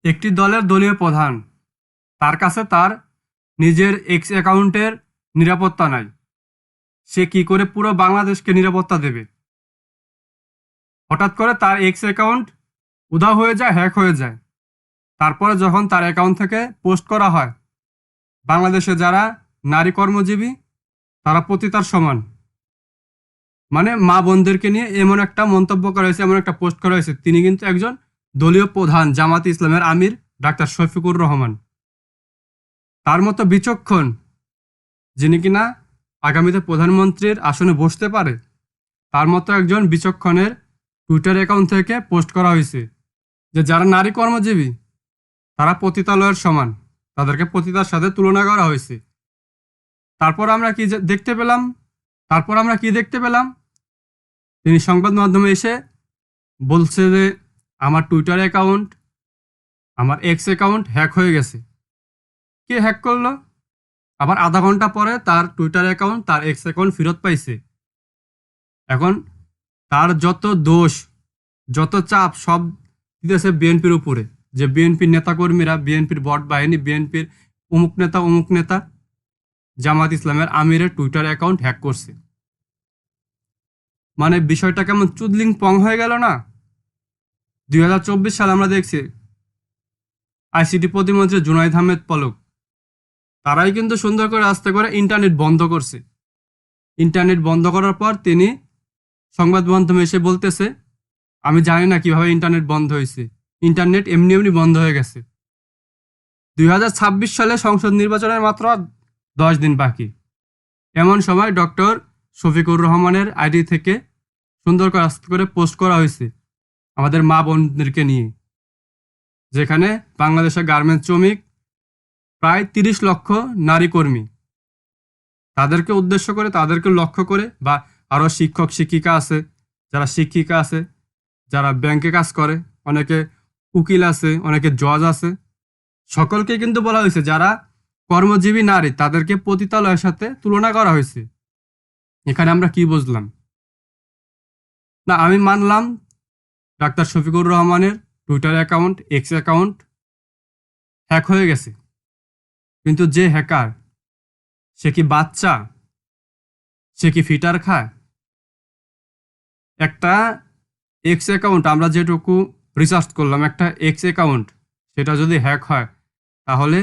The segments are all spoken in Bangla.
একটি দলের দলীয় প্রধান, তার কাছে তার নিজের এক্স অ্যাকাউন্টের নিরাপত্তা নাই। সে কি করে পুরো বাংলাদেশকে নিরাপত্তা দেবে? হঠাৎ করে তার এক্স অ্যাকাউন্ট উধাও হয়ে যায়, হ্যাক হয়ে যায়। তারপরে যখন তার অ্যাকাউন্ট থেকে পোস্ট করা হয়, বাংলাদেশে যারা নারী কর্মজীবী তারা পতিতার সমান। মানে মা বোনদেরকে নিয়ে এমন একটা মন্তব্য করা হয়েছে, এমন একটা পোস্ট করা হয়েছে, তিনি কিন্তু একজন দলীয় প্রধান, জামাতে ইসলামের আমির ডাক্তার শফিকুর রহমান। তার মতো বিচক্ষণ, যিনি কিনা আগামীতে প্রধানমন্ত্রীর আসনে বসতে পারে, তার মতো একজন বিচক্ষণের টুইটার অ্যাকাউন্ট থেকে পোস্ট করা হয়েছে যে যারা নারী কর্মজীবী তারা পতিতালয়ের সমান, তাদেরকে পতিতার সাথে তুলনা করা হয়েছে। তারপর আমরা কি দেখতে পেলাম? তিনি সংবাদ মাধ্যমে এসে বলছে যে আমার টুইটার অ্যাকাউন্ট, আমার এক্স অ্যাকাউন্ট হ্যাক হয়ে গেছে। কে হ্যাক করলো? আবার আধা ঘন্টা পরে তার টুইটার অ্যাকাউন্ট, তার এক্স অ্যাকাউন্ট ফেরত পাইছে। এখন তার যত দোষ, যত চাপ সব দিতেছে বিএনপির উপরে, যে বিএনপির নেতাকর্মীরা, বিএনপির বট বাহিনী, বিএনপির অমুক নেতা জামাত ইসলামের আমিরের টুইটার অ্যাকাউন্ট হ্যাক করছে। মানে বিষয়টা কেমন চুদলিং পং হয়ে গেল না? 2024 সালে আমরা দেখছি আইসিটি প্রতিমন্ত্রী জুনাইদ আহমেদ পলক, তারাই কিন্তু সুন্দর করে আস্তে করে ইন্টারনেট বন্ধ করছে। ইন্টারনেট বন্ধ করার পর তিনি সংবাদ মাধ্যমে এসে বলতেছে আমি জানি না কিভাবে ইন্টারনেট বন্ধ হয়েছে, ইন্টারনেট এমনি এমনি বন্ধ হয়ে গেছে। 2026 সালে সংসদ নির্বাচনের মাত্র 10 দিন বাকি। এমন সময় ডক্টর শফিকুর রহমানের আইডি থেকে সুন্দর করে আস্তে করে পোস্ট করা হয়েছে আমাদের মা বোনদেরকে নিয়ে, যেখানে বাংলাদেশের গার্মেন্টস শ্রমিক প্রায় 30 লক্ষ নারী কর্মী, তাদেরকে উদ্দেশ্য করে, তাদেরকে লক্ষ্য করে, বা আরও শিক্ষক শিক্ষিকা আছে, যারা ব্যাংকে কাজ করে, অনেকে উকিল আছে, অনেকে জজ আছে, সকলকে কিন্তু বলা হয়েছে যারা কর্মজীবী নারী তাদেরকে পতিতালয়ের সাথে তুলনা করা হয়েছে। এখানে আমরা কি বুঝলাম? না, আমি মানলাম ডাক্তার শফিকুর রহমানের Twitter account, x account hack হয়ে গেছে, কিন্তু যে হ্যাকার, সে কি বাচ্চা? সে কি ফিটার খায়? একটা এক্স অ্যাকাউন্ট, আমরা যেটুকু রিসার্চ করলাম, একটা এক্স অ্যাকাউন্ট সেটা যদি হ্যাক হয়, তাহলে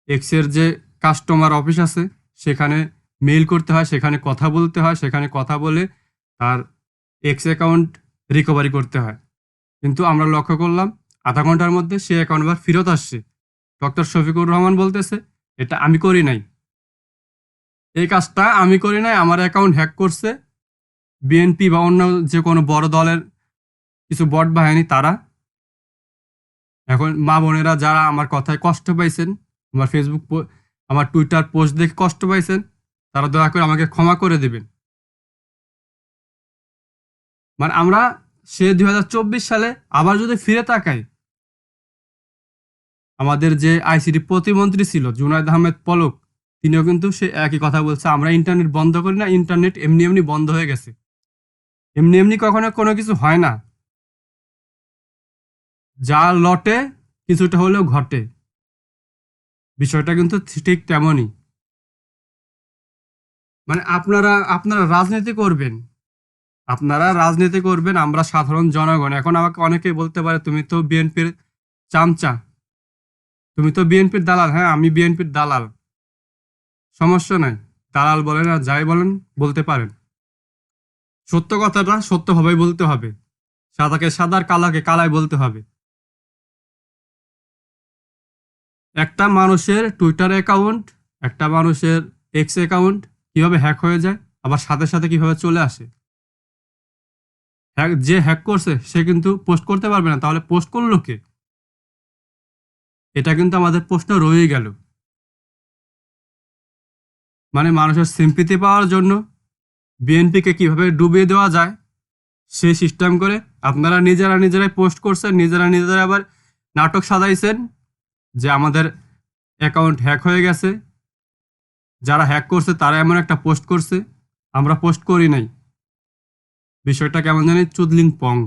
এক্সের যে কাস্টমার অফিস আছে সেখানে মেইল করতে হয়, সেখানে কথা বলতে হয়, সেখানে কথা বলে তার এক্স অ্যাকাউন্ট রিকভারি করতে হয়। কিন্তু আমরা লক্ষ্য করলাম আধা ঘন্টার মধ্যে সে অ্যাকাউন্ট আবার ফেরত আসছে। ডক্টর শফিকুর রহমান বলতেছে এটা আমি করি নাই, এই কাজটা আমি করি নাই, আমার অ্যাকাউন্ট হ্যাক করছে বিএনপি বা অন্য যে কোনো বড় দলের কিছু বট বাহিনী। তারা এখন মা বোনেরা যারা আমার কথায় কষ্ট পাইছেন, আমার আমার টুইটার পোস্ট দেখে কষ্ট পাইছেন, তারা দয়া করে আমাকে ক্ষমা করে দেবেন। মানে আমরা সে 2024 সালে আবার যদি ফিরে তাকাই, আমাদের যে আইসিটি প্রতিমন্ত্রী ছিল জুনায়দ আহমেদ পলক, তিনিও কিন্তু সে একই কথা বলছে, আমরা ইন্টারনেট বন্ধ করি না, ইন্টারনেট এমনি এমনি বন্ধ হয়ে গেছে। এমনি এমনি কখনো কোনো কিছু হয় না, যা লটে কিছুটা হলেও ঘটে। বিষয়টা কিন্তু ঠিক তেমনই। মানে আপনারা আপনারা রাজনীতি করবেন, আমরা সাধারণ জনগণ। এখন আমাকে অনেকে বলতে পারে তুমি তো বিএনপির চামচা, তুমি তো বিএনপির দালাল। হ্যাঁ, আমি বিএনপির দালাল, সমস্যা নাই, দালাল বলেন আর যাই বলেন বলতে পারেন। সত্য কথাটা সত্যভাবেই বলতে হবে, সাদাকে সাদার কালাকে কালাই বলতে হবে। একটা মানুষের টুইটার অ্যাকাউন্ট, একটা মানুষের এক্স অ্যাকাউন্ট কিভাবে হ্যাক হয়ে যায়, আবার সাথে সাথে কিভাবে চলে আসে? যে হ্যাক করছে সে কিন্তু পোস্ট করতে পারবে না, তাহলে পোস্ট করলো কে? এটা কিন্তু আমাদের প্রশ্ন রয়েই গেল। মানে মানুষের সিম্পিতি পাওয়ার জন্য বিএনপিকে কিভাবে ডুবিয়ে দেওয়া যায় সেই সিস্টেম করে আপনারা নিজেরাই পোস্ট করছেন, নিজেরা আবার নাটক সাজাইছেন যে আমাদের অ্যাকাউন্ট হ্যাক হয়ে গেছে, যারা হ্যাক করছে তারা এমন একটা পোস্ট করছে, আমরা পোস্ট করি নাই। বিষয়টা কেমন জানি চুদলিং পং।